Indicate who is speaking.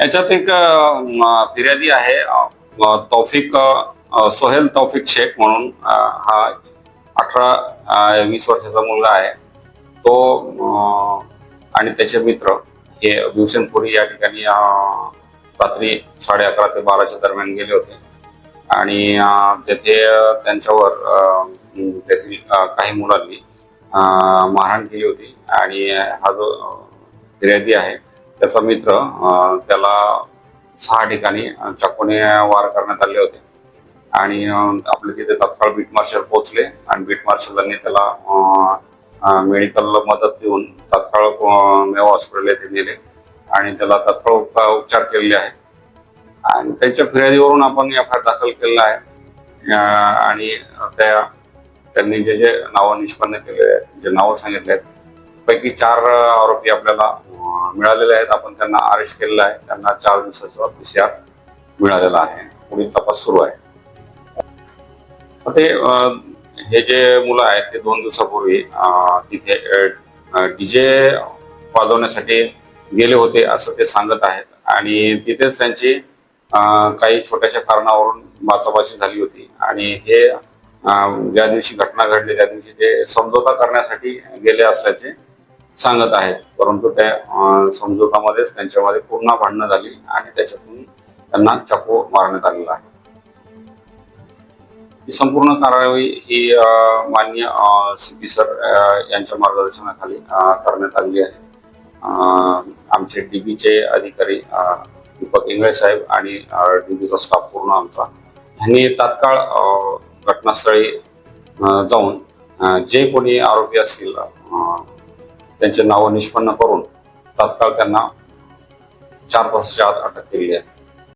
Speaker 1: याच्यात एक फिर्यादी आहे तौफिक सोहेल तौफिक शेख म्हणून हा 18-20 वर्षाचा मुलगा आहे तो आणि त्याचे मित्र हे दिवसेंपुरी या ठिकाणी रात्री 11:30 ते 12च्या दरम्यान गेले होते आणि तेथे त्यांच्यावर तेथील काही मुलांनी मारहाण केली होती आणि हा जो फिर्यादी आहे त्याचा मित्र त्याला 6 ठिकाणी चाकूने वार करण्यात आले होते आणि आपले तिथे तत्काळ बीट मार्शल पोहोचले आणि बीट मार्शलांनी त्याला मेडिकल मदत देऊन तत्काळ मेवा हॉस्पिटल येथे नेले आणि त्याला तत्काळ उपचार केलेले आहेत आणि त्यांच्या फिर्यादीवरून आपण एफ.आय.आर. दाखल केलेला आहे आणि त्यांनी जे जे नावं निष्पन्न केले जे नावं सांगितले आहेत पैकी 4 आरोपी आपल्याला मिळालेले आहेत. आपण त्यांना अरेस्ट केलेलं आहे. त्यांना 4 दिवसाचा PCR मिळालेला आहे. पुढील तपास सुरू आहे. ते हे जे मुलं आहेत ते 2 दिवसापूर्वी तिथे DJ वाजवण्यासाठी गेले होते असं ते सांगत आहेत आणि तिथेच त्यांची काही छोट्याशा कारणावरून बाचाबाची झाली होती आणि हे ज्या दिवशी घटना घडली त्या दिवशी ते समझोता करण्यासाठी गेले असल्याचे सांगत आहेत. परंतु त्या समझोतामध्येच त्यांच्यामध्ये पुन्हा भांडणं झाली आणि त्याच्यातून त्यांना चाकू मारण्यात आलेला आहे. ही संपूर्ण कारवाई ही माननीय CP सर यांच्या मार्गदर्शनाखाली करण्यात आलेली आहे. आमचे DBचे अधिकारी दीपक इंगळे साहेब आणि DBचा स्टाफ पूर्ण आमचा यांनी तात्काळ घटनास्थळी जाऊन जे कोणी आरोपी असतील त्यांचे नाव निष्पन्न करून तात्काळ त्यांना 4 तासाच्या आत अटक केली आहे.